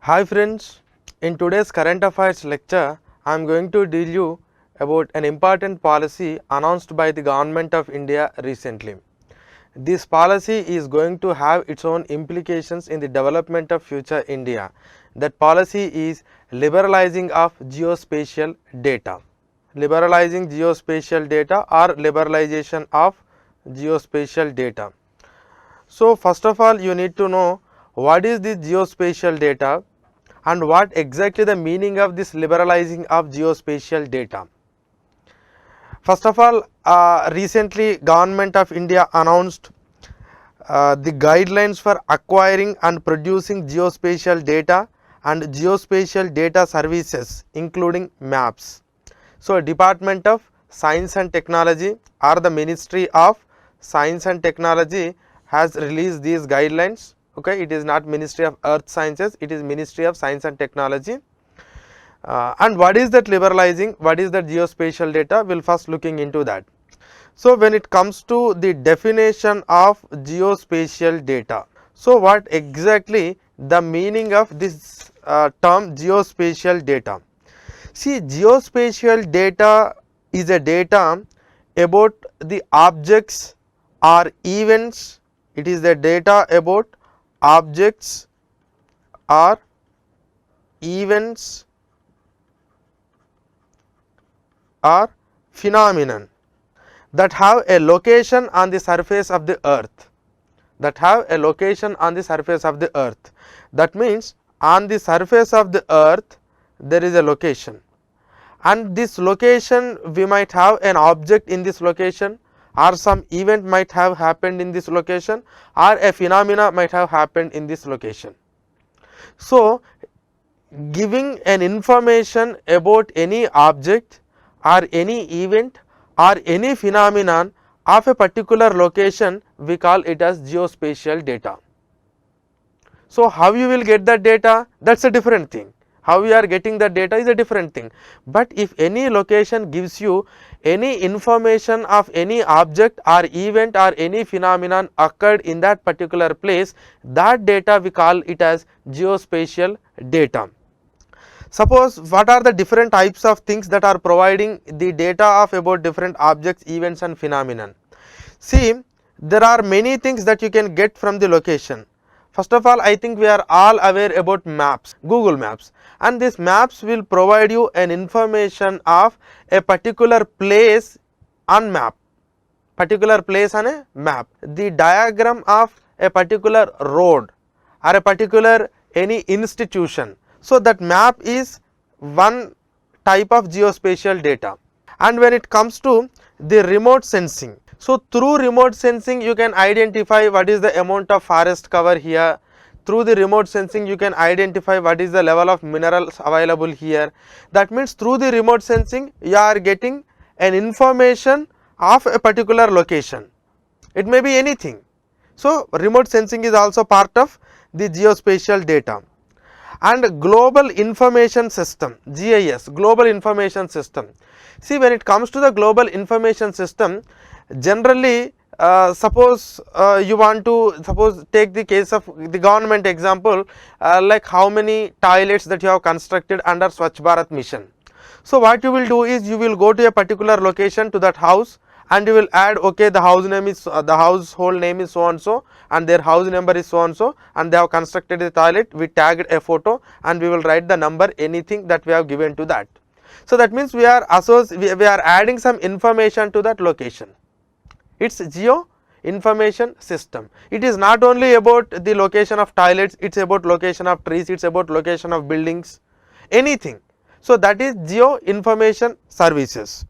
Hi friends, in today's current affairs lecture, I am going to tell you about an important policy announced by the government of India recently. This policy is going to have its own implications in the development of future India. That policy is liberalizing of geospatial data. Liberalizing geospatial data or liberalization of geospatial data. So first of all, you need to know what is the geospatial data and what exactly the meaning of this liberalizing of geospatial data. First of all, recently Government of India announced the guidelines for acquiring and producing geospatial data and geospatial data services including maps. So Department of Science and Technology or the Ministry of Science and Technology has released these guidelines. Okay, it is not Ministry of Earth Sciences, it is Ministry of Science and Technology. And what is that liberalizing, what is that geospatial data, we will first looking into that. So when it comes to the definition of geospatial data, so what exactly the meaning of this term geospatial data? See, geospatial data is a data about the objects or events. It is the data about objects or events or phenomenon that have a location on the surface of the earth, that have a location on the surface of the earth. That means on the surface of the earth there is a location, and this location we might have an object in this location, or some event might have happened in this location, or a phenomena might have happened in this location. So giving an information about any object or any event or any phenomenon of a particular location, we call it as geospatial data. So how you will get that data, that is a different thing. How we are getting the data is a different thing, but if any location gives you any information of any object or event or any phenomenon occurred in that particular place, that data we call it as geospatial data. Suppose what are the different types of things that are providing the data of about different objects, events and phenomenon. See, there are many things that you can get from the location. First of all, I think we are all aware about maps, Google Maps, and these maps will provide you an information of a particular place on map, particular place on a map, the diagram of a particular road or a particular any institution. So that map is one type of geospatial data. And when it comes to the remote sensing, so through remote sensing you can identify what is the amount of forest cover here. Through the remote sensing you can identify what is the level of minerals available here. That means through the remote sensing you are getting an information of a particular location. It may be anything. So remote sensing is also part of the geospatial data. And global information system, GIS, global information system. See, when it comes to the global information system, generally suppose you want to take the case of the government example, like how many toilets that you have constructed under Swachh Bharat mission. So what you will do is you will go to a particular location to that house and you will add, okay, the house name is the household name is so and so and their house number is so and so and they have constructed the toilet, we tagged a photo and we will write the number, anything that we have given to that. So that means we are adding some information to that location. It's geo information system. It is not only about the location of toilets, it's about location of trees, it's about location of buildings, anything. So that is geo information services.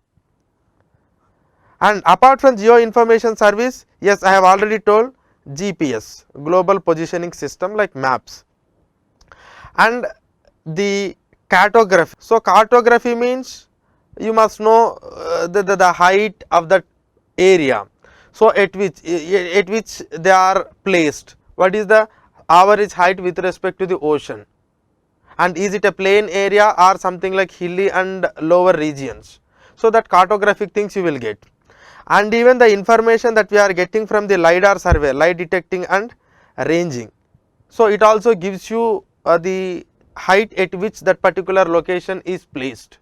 And apart from geo information service, yes, I have already told GPS, global positioning system like maps, and the cartography. So cartography means you must know the height of that area, so at which they are placed, what is the average height with respect to the ocean, and is it a plain area or something like hilly and lower regions. So that cartographic things you will get. And even the information that we are getting from the LiDAR survey, light detecting and ranging. So it also gives you the height at which that particular location is placed.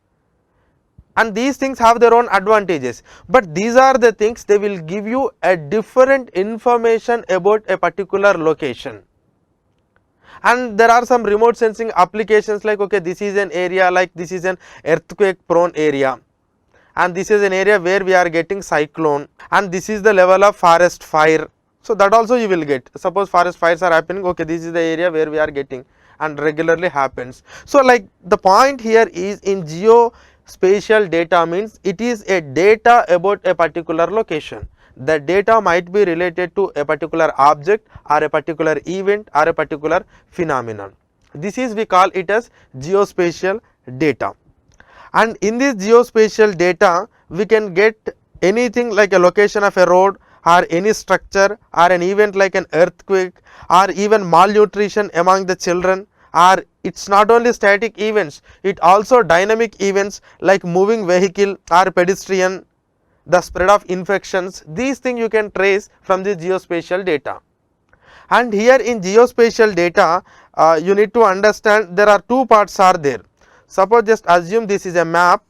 And these things have their own advantages, but these are the things they will give you a different information about a particular location. And there are some remote sensing applications like, okay, this is an area, like this is an earthquake prone area, and this is an area where we are getting cyclone, and this is the level of forest fire. So that also you will get. Suppose forest fires are happening, okay, this is the area where we are getting, and regularly happens. So like the point here is, in geospatial data means it is a data about a particular location. The data might be related to a particular object or a particular event or a particular phenomenon. This is, we call it as geospatial data. And in this geospatial data we can get anything like a location of a road, or any structure, or an event like an earthquake, or even malnutrition among the children, or it's not only static events, it also dynamic events like moving vehicle or pedestrian, the spread of infections. These things you can trace from the geospatial data. And here in geospatial data you need to understand there are two parts are there. Suppose just assume this is a map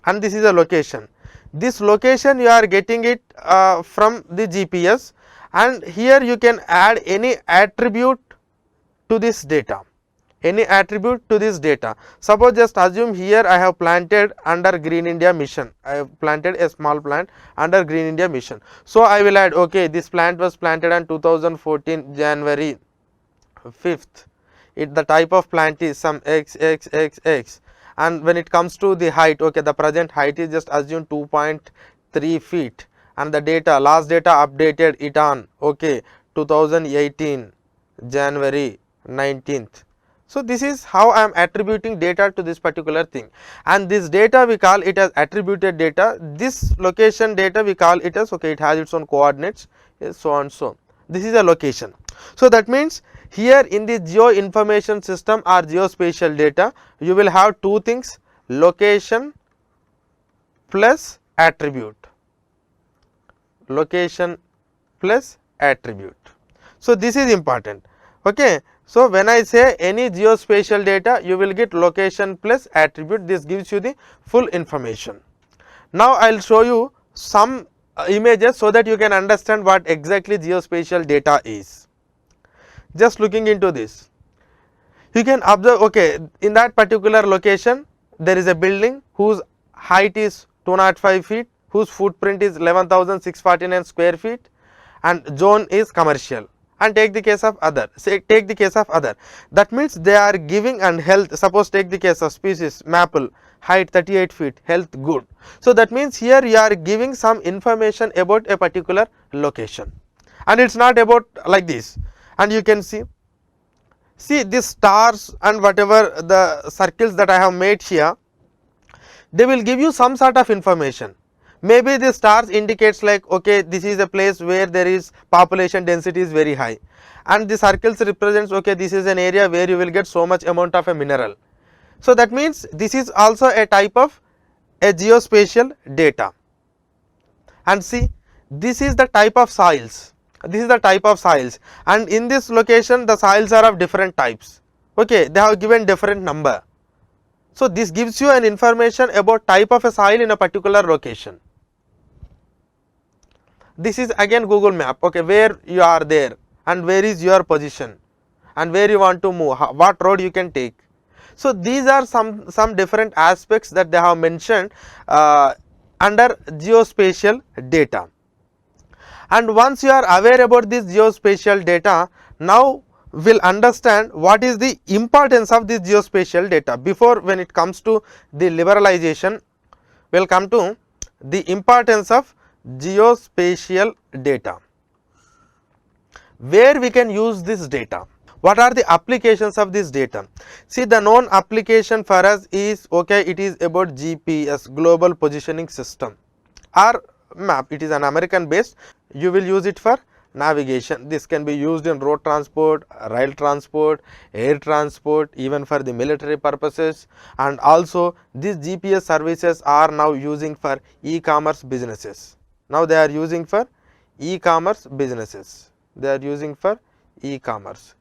and this is a location. This location you are getting it from the GPS, and here you can add any attribute to this data, any attribute to this data. Suppose just assume here I have planted under Green India mission, I have planted a small plant under Green India mission. So I will add, okay, this plant was planted on 2014 January 5th. The type of plant is some XXXX, and when it comes to the height, okay, the present height is just assume 2.3 feet, and the data, last data updated it on, okay, 2018 January 19th. So this is how I am attributing data to this particular thing, and this data we call it as attributed data. This location data we call it as, okay, it has its own coordinates, so and so. This is a location. So that means here in the geo information system or geospatial data you will have two things, location plus attribute, location plus attribute. So this is important, okay. So when I say any geospatial data, you will get location plus attribute. This gives you the full information. Now I will show you some images so that you can understand what exactly geospatial data is. Just looking into this, you can observe, okay, in that particular location there is a building whose height is 205 feet, whose footprint is 11,649 square feet, and zone is commercial. And take the case of other, say take the case of other, that means they are giving and health. Suppose take the case of species maple, height 38 feet, health good. So that means here you are giving some information about a particular location, and it is not about like this. And you can see these stars and whatever the circles that I have made here, they will give you some sort of information. Maybe the stars indicates like, okay, this is a place where there is population density is very high, and the circles represents, okay, this is an area where you will get so much amount of a mineral. So that means this is also a type of a geospatial data. And see, this is the type of soils, this is the type of soils, and in this location the soils are of different types, okay, they have given different number. So this gives you an information about type of a soil in a particular location. This is again Google map, okay, where you are there and where is your position and where you want to move, what road you can take. So these are some different aspects that they have mentioned under geospatial data. And once you are aware about this geospatial data, now will understand what is the importance of this geospatial data. Before, when it comes to the liberalization, we will come to the importance of geospatial data. Where we can use this data? What are the applications of this data? See, the known application for us is, okay, it is about GPS, Global Positioning System, or map. It is an American based. You will use it for navigation. This can be used in road transport, rail transport, air transport, even for the military purposes. And also these GPS services are now using for e-commerce businesses. Now they are using for e-commerce businesses. They are using for e-commerce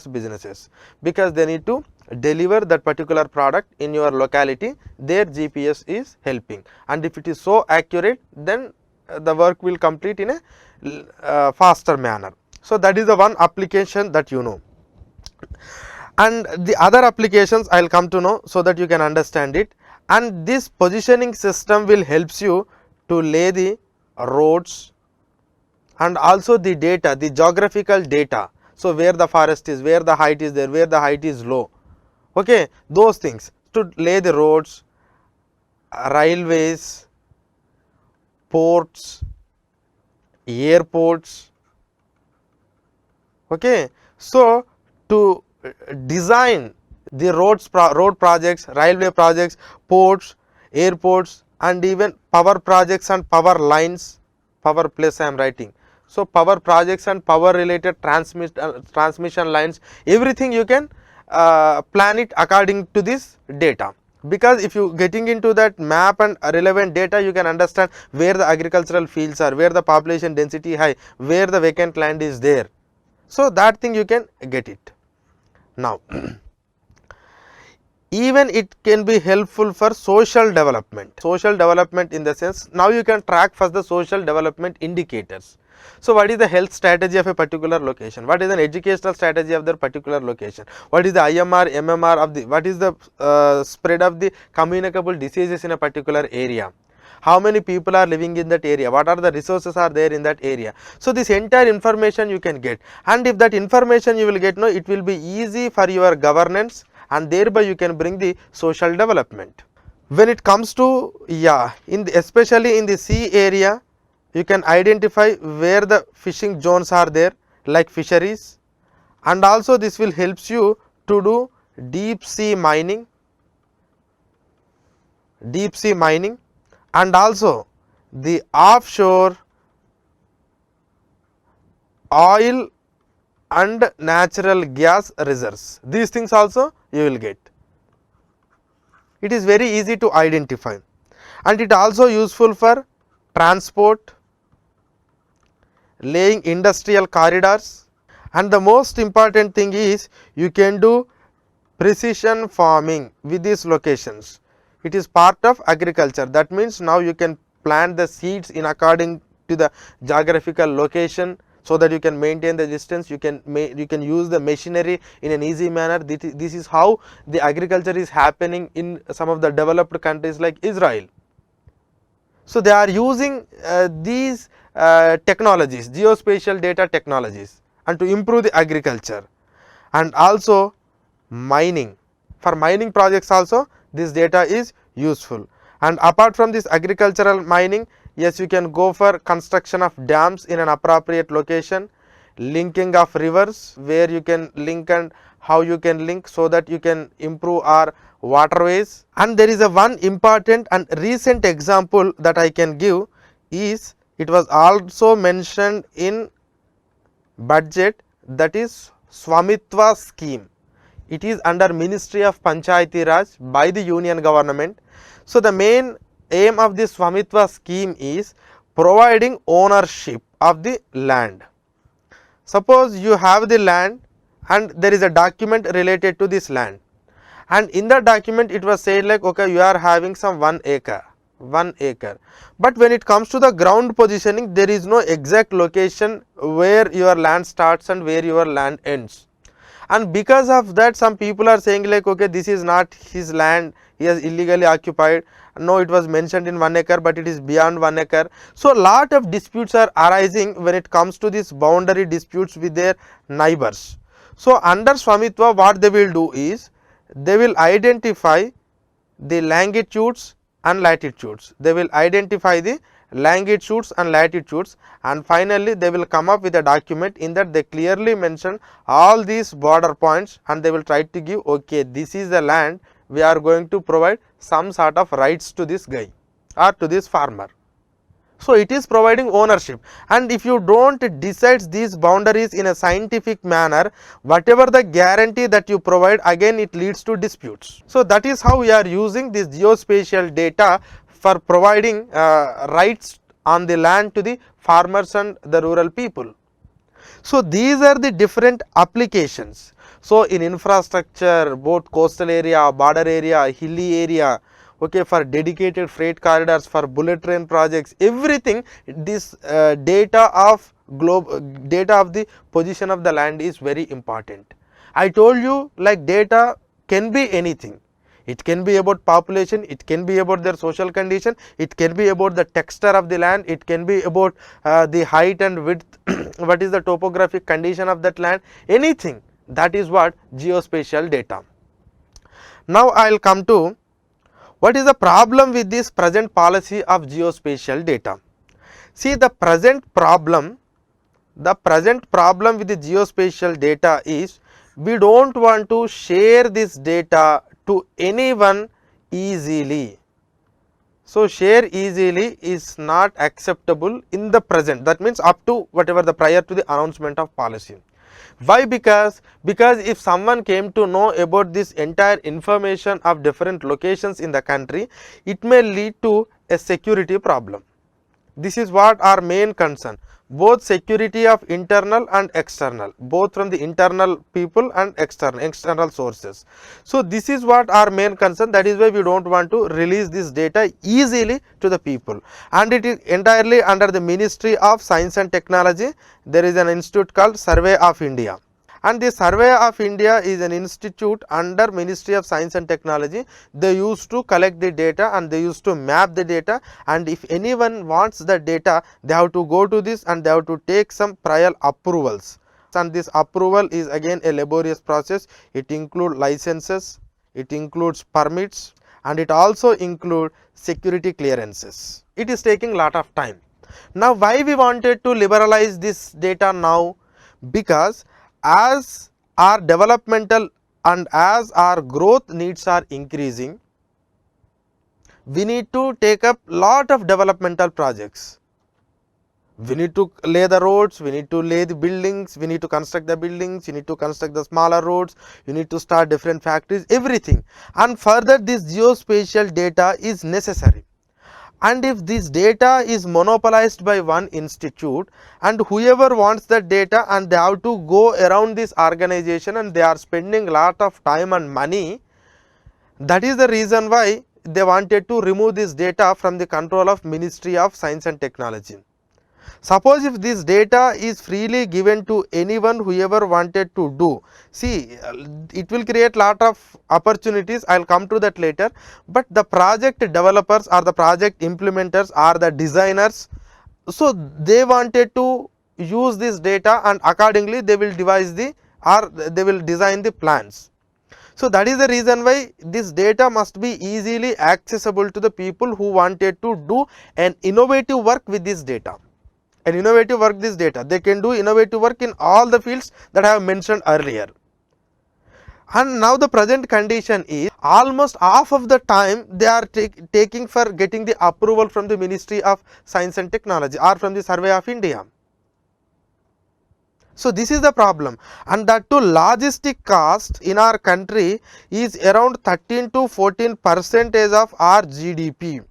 businesses, because they need to deliver that particular product in your locality. Their GPS is helping, and if it is so accurate, then the work will complete in a faster manner. So that is the one application that you know, and the other applications I will come to know so that you can understand it. And this positioning system will helps you to lay the roads and also the data, the geographical data. So where the forest is, where the height is there, where the height is low, okay, those things, to lay the roads, railways, ports, airports, okay. So to design the road projects, railway projects, ports, airports, and even power projects and power lines, power plus I am writing. So power projects and power related transmission lines, everything you can plan it according to this data. Because if you getting into that map and relevant data, you can understand where the agricultural fields are, where the population density high, where the vacant land is there. So that thing you can get it. Now even it can be helpful for social development. Social development in the sense, now you can track first the social development indicators. So what is the health strategy of a particular location? What is an educational strategy of that particular location? What is the IMR, MMR of the, what is the spread of the communicable diseases in a particular area? How many people are living in that area? What are the resources are there in that area? So this entire information you can get, and if that information you will get, no, it will be easy for your governance, and thereby you can bring the social development. When it comes to, especially in the sea area, you can identify where the fishing zones are there, like fisheries, and also this will helps you to do deep sea mining, and also the offshore oil and natural gas reserves. These things also you will get. It is very easy to identify, and it also useful for transport, laying industrial corridors, and the most important thing is you can do precision farming with these locations. It is part of agriculture. That means now you can plant the seeds in according to the geographical location, so that you can maintain the distance, you can use the machinery in an easy manner. This is how the agriculture is happening in some of the developed countries like Israel. So they are using these technologies, geospatial data technologies, and to improve the agriculture. And also mining, for mining projects also this data is useful. And apart from this agricultural mining, yes, you can go for construction of dams in an appropriate location, linking of rivers, where you can link and how you can link, so that you can improve our waterways. And there is a one important and recent example that I can give is, it was also mentioned in budget, that is Swamitva scheme. It is under Ministry of Panchayati Raj by the Union government. So the main aim of this Swamitva scheme is providing ownership of the land. Suppose you have the land and there is a document related to this land, and in the document it was said like, okay, you are having some 1 acre, but when it comes to the ground positioning, there is no exact location where your land starts and where your land ends. And because of that, some people are saying like, okay, this is not his land, he has illegally occupied. No, it was mentioned in 1 acre, but it is beyond 1 acre. So lot of disputes are arising when it comes to this boundary disputes with their neighbors. So under Swamitva, what they will do is, they will identify the longitudes and latitudes. They will identify the longitudes and latitudes, and finally they will come up with a document in that they clearly mention all these border points, and they will try to give, okay, this is the land, we are going to provide some sort of rights to this guy or to this farmer. So it is providing ownership, and if you don't decide these boundaries in a scientific manner, whatever the guarantee that you provide, again it leads to disputes. So that is how we are using this geospatial data for providing rights on the land to the farmers and the rural people. So these are the different applications. So in infrastructure, both coastal area, border area, hilly area, okay, for dedicated freight corridors, for bullet train projects, everything, this data of data of the position of the land is very important. I told you, like, data can be anything. It can be about population, it can be about their social condition, it can be about the texture of the land, it can be about the height and width, what is the topographic condition of that land, anything. That is what geospatial data. Now I will come to what is the problem with this present policy of geospatial data. See, the present problem with the geospatial data is, we do not want to share this data to anyone easily. So share easily is not acceptable in the present, that means up to whatever the prior to the announcement of policy. Why? Because if someone came to know about this entire information of different locations in the country, it may lead to a security problem. This is what our main concern, both security of internal and external, both from the internal people and external sources. So this is what our main concern, that is why we do not want to release this data easily to the people, and it is entirely under the Ministry of Science and Technology. There is an institute called Survey of India, and the Survey of India is an institute under Ministry of Science and Technology. They used to collect the data and they used to map the data, and if anyone wants the data, they have to go to this and they have to take some prior approvals, and this approval is again a laborious process. It includes licenses, it includes permits, and it also includes security clearances. It is taking lot of time. Now why we wanted to liberalize this data now? Because as our developmental and as our growth needs are increasing, we need to take up lot of developmental projects. We need to lay the roads, we need to lay the buildings, we need to construct the buildings, you need to construct the smaller roads, you need to start different factories, everything. And further, this geospatial data is necessary. And if this data is monopolized by one institute, and whoever wants that data, and they have to go around this organization and they are spending lot of time and money, that is the reason why they wanted to remove this data from the control of Ministry of Science and Technology. Suppose if this data is freely given to anyone, whoever wanted to do, see, it will create lot of opportunities. I will come to that later. But the project developers or the project implementers or the designers, so they wanted to use this data, and accordingly they will devise the, or they will design the plans. So that is the reason why this data must be easily accessible to the people who wanted to do an innovative work with this data. An innovative work this data, they can do innovative work in all the fields that I have mentioned earlier. And now the present condition is, almost half of the time they are taking for getting the approval from the Ministry of Science and Technology or from the Survey of India. So this is the problem, and that too logistic cost in our country is around 13 to 14% of our GDP.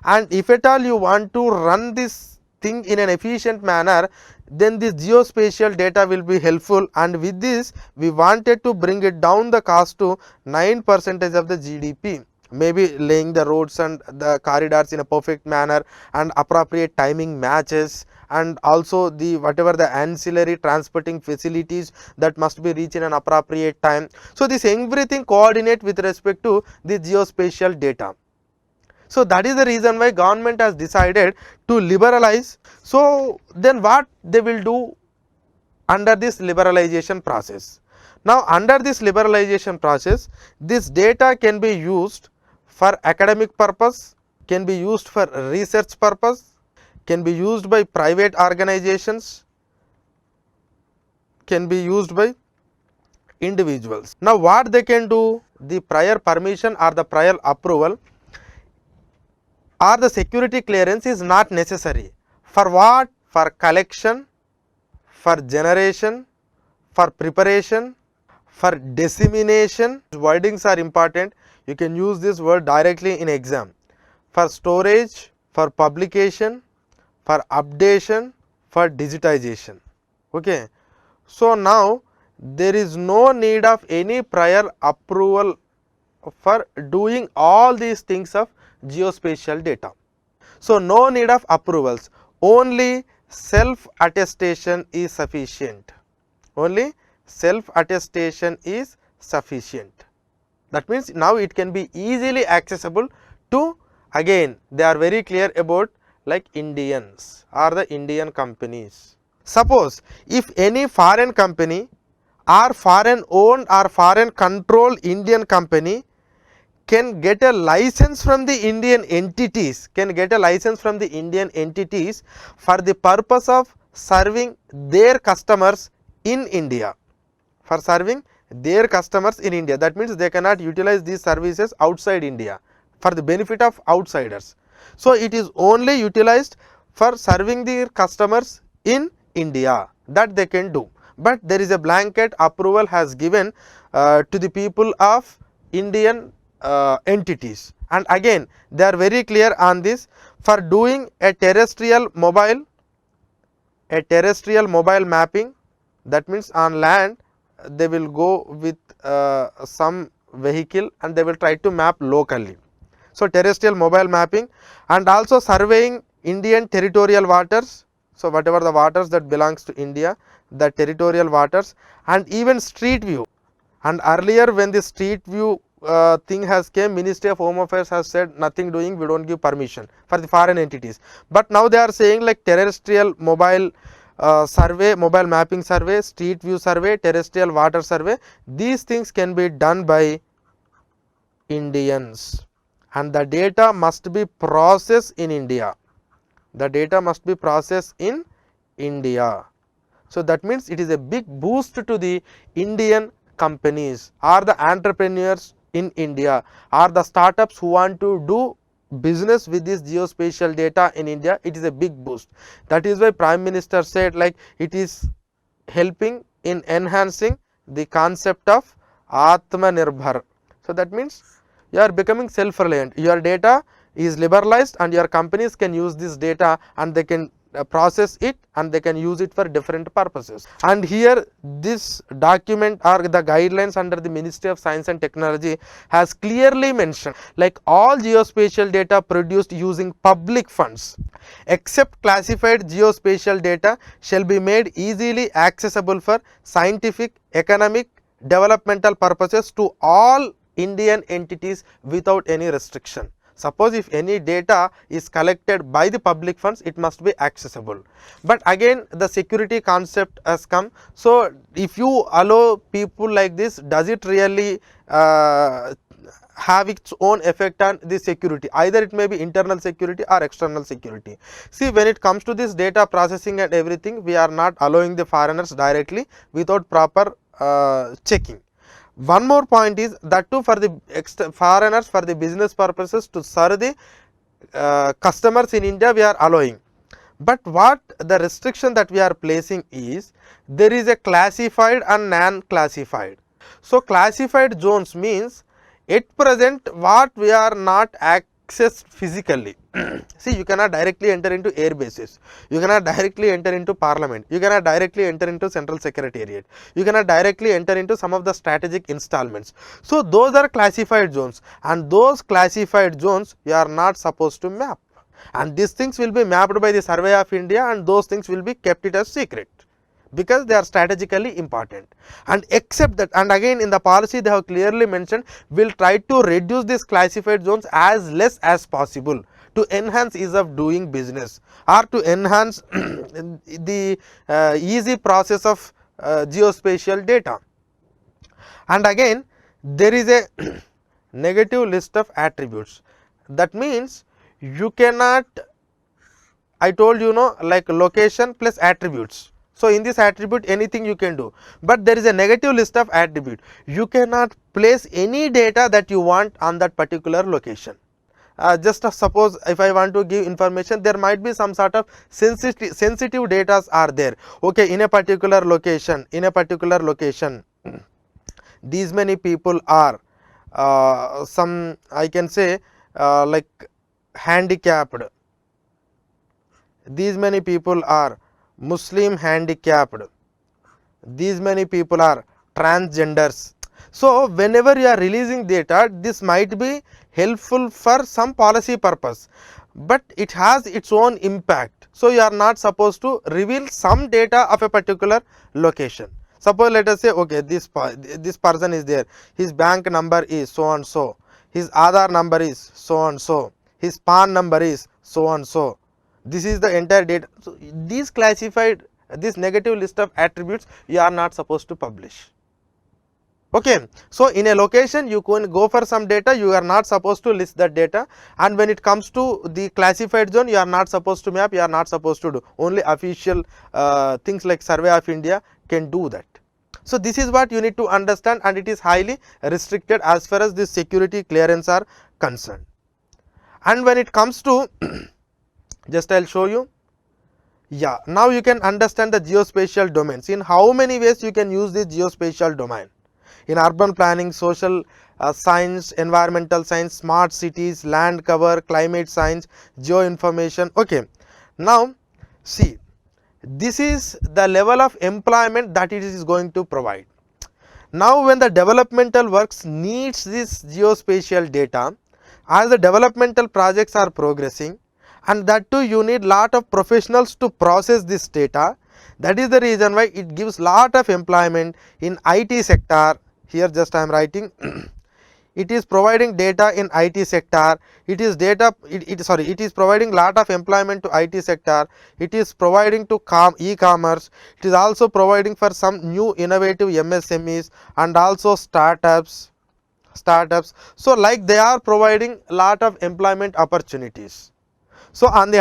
And if at all you want to run this thing in an efficient manner, then this geospatial data will be helpful, and with this we wanted to bring it down the cost to 9% of the GDP. Maybe laying the roads and the corridors in a perfect manner, and appropriate timing matches, and also the whatever the ancillary transporting facilities that must be reached in an appropriate time. So this everything coordinate with respect to the geospatial data. So that is the reason why government has decided to liberalize. So then what they will do under this liberalization process? Now under this liberalization process, this data can be used for academic purpose, can be used for research purpose, can be used by private organizations, can be used by individuals. Now what they can do? The prior permission or the prior approval or the security clearance is not necessary. For what? For collection, for generation, for preparation, for dissemination. Wordings are important. You can use this word directly in exam. For storage, for publication, for updation, for digitization. Okay. So, now there is no need of any prior approval for doing all these things of geospatial data. So, no need of approvals, only self attestation is sufficient, only self attestation is sufficient. That means, now it can be easily accessible to, again they are very clear about like Indians or the Indian companies. Suppose if any foreign company or foreign owned or foreign controlled Indian company can get a license from the Indian entities, can get a license from the Indian entities for the purpose of serving their customers in India, for serving their customers in India. That means, they cannot utilize these services outside India for the benefit of outsiders. So, it is only utilized for serving their customers in India, that they can do, but there is a blanket approval has given to the people of Indian entities, and again they are very clear on this. For doing a terrestrial mobile mapping, that means on land they will go with some vehicle and they will try to map locally. So, terrestrial mobile mapping and also surveying Indian territorial waters. So, whatever the waters that belongs to India, the territorial waters, and even street view. And earlier when the street view thing has came, Ministry of Home Affairs has said nothing doing, we do not give permission for the foreign entities. But now they are saying like terrestrial mobile survey, mobile mapping survey, street view survey, terrestrial water survey, these things can be done by Indians, and the data must be processed in India. The data must be processed in India. So, that means it is a big boost to the Indian companies or the entrepreneurs in India or the startups who want to do business with this geospatial data in India. It is a big boost. That is why Prime Minister said like it is helping in enhancing the concept of Atmanirbhar. So, that means you are becoming self reliant, your data is liberalized and your companies can use this data and they can process it and they can use it for different purposes. And here this document or the guidelines under the Ministry of Science and Technology has clearly mentioned like all geospatial data produced using public funds except classified geospatial data shall be made easily accessible for scientific, economic, developmental purposes to all Indian entities without any restriction. Suppose if any data is collected by the public funds, it must be accessible. But again the security concept has come. So, if you allow people like this, does it really have its own effect on the security? Either it may be internal security or external security. See, when it comes to this data processing and everything, we are not allowing the foreigners directly without proper checking. One more point is that too for the foreigners for the business purposes to serve the customers in India we are allowing. But what the restriction that we are placing is there is a classified and non-classified. So, classified zones means at present what we are not accessed physically. See, you cannot directly enter into air bases, you cannot directly enter into parliament, you cannot directly enter into central secretariat, you cannot directly enter into some of the strategic installments. So, those are classified zones and those classified zones you are not supposed to map, and these things will be mapped by the Survey of India and those things will be kept it as secret, because they are strategically important. And except that, and again in the policy they have clearly mentioned, we will try to reduce these classified zones as less as possible to enhance ease of doing business or to enhance the easy process of geospatial data. And again there is a negative list of attributes. That means you cannot, I told you know like location plus attributes. So, in this attribute anything you can do, but there is a negative list of attribute. You cannot place any data that you want on that particular location. Just suppose if I want to give information, there might be some sort of sensitive data are there. Okay, in a particular location, these many people are some I can say like handicapped. These many people are Muslim handicapped. these many people are transgenders. So whenever you are releasing data, this might be helpful for some policy purpose, but it has its own impact. So you are not supposed to reveal some data of a particular location. Suppose let us say, okay, this person is there, his bank number is so and so, his Aadhaar number is so and so, his PAN number is so and so. This is the entire data. So these classified, this negative list of attributes you are not supposed to publish. Okay. So in a location you can go for some data, you are not supposed to list that data, and when it comes to the classified zone, you are not supposed to map, you are not supposed to do. Only official things like Survey of India can do that. So this is what you need to understand, and it is highly restricted as far as this security clearance are concerned. And when it comes to just I will show you. Yeah, now you can understand the geospatial domains. In how many ways you can use this geospatial domain? In urban planning, social science, environmental science, smart cities, land cover, climate science, geoinformation. Okay. Now see, this is the level of employment that it is going to provide. Now when the developmental works needs this geospatial data, as the developmental projects are progressing, and that too you need lot of professionals to process this data. That is the reason why it gives lot of employment in IT sector. Here just I am writing it is providing data in IT sector, it is data, it is providing lot of employment to IT sector, it is providing to e-commerce, it is also providing for some new innovative MSMEs and also startups. So like they are providing lot of employment opportunities. So on the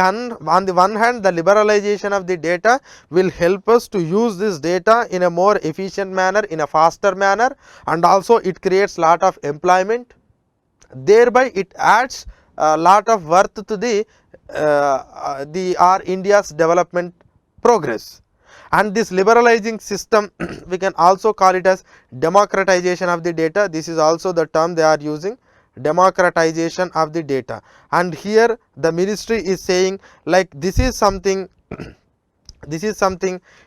one hand, the liberalization of the data will help us to use this data in a more efficient manner, in a faster manner, and also it creates lot of employment. Thereby it adds a lot of worth to the our India's development progress. And this liberalizing system we can also call it as democratization of the data. This is also the term they are using, democratization of the data. And here the ministry is saying like this is something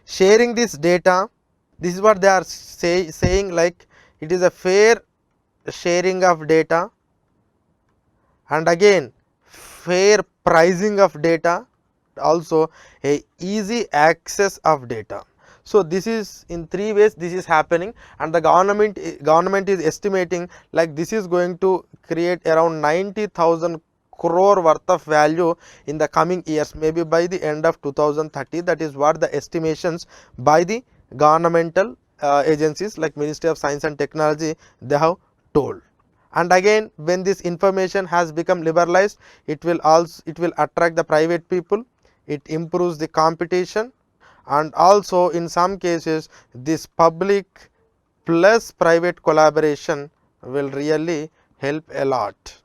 sharing this data, this is what they are saying, like it is a fair sharing of data, and again fair pricing of data, also a easy access of data. So this is in three ways this is happening, and the government is estimating like this is going to create around 90,000 crore worth of value in the coming years, maybe by the end of 2030. That is what the estimations by the governmental agencies like Ministry of Science and Technology they have told. And again when this information has become liberalized, it will attract the private people, it improves the competition, and also in some cases this public plus private collaboration will really help a lot,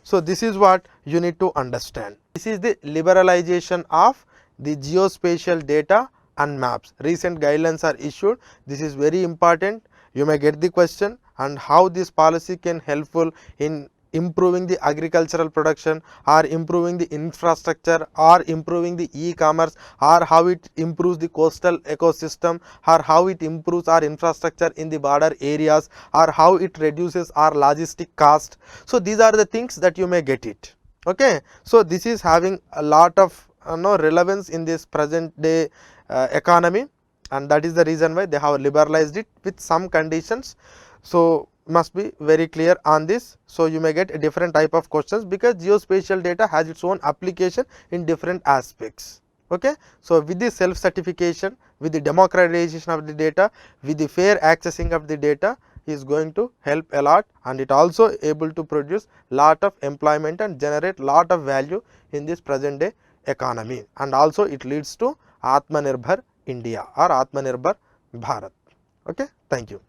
So this is what you need to understand. This is the liberalization of the geospatial data and maps. Recent guidelines are issued. This is very important. You may get the question, and how this policy can helpful in improving the agricultural production, or improving the infrastructure, or improving the e-commerce, or how it improves the coastal ecosystem, or how it improves our infrastructure in the border areas, or how it reduces our logistic cost. So these are the things that you may get it. Okay. So this is having a lot of relevance in this present day economy, and that is the reason why they have liberalized it with some conditions. So must be very clear on this. So you may get a different type of questions, because geospatial data has its own application in different aspects. Okay. So with the self certification, with the democratization of the data, with the fair accessing of the data is going to help a lot, and it also able to produce lot of employment and generate lot of value in this present day economy, and also it leads to Atmanirbhar India or Atmanirbhar Bharat. Okay. Thank you.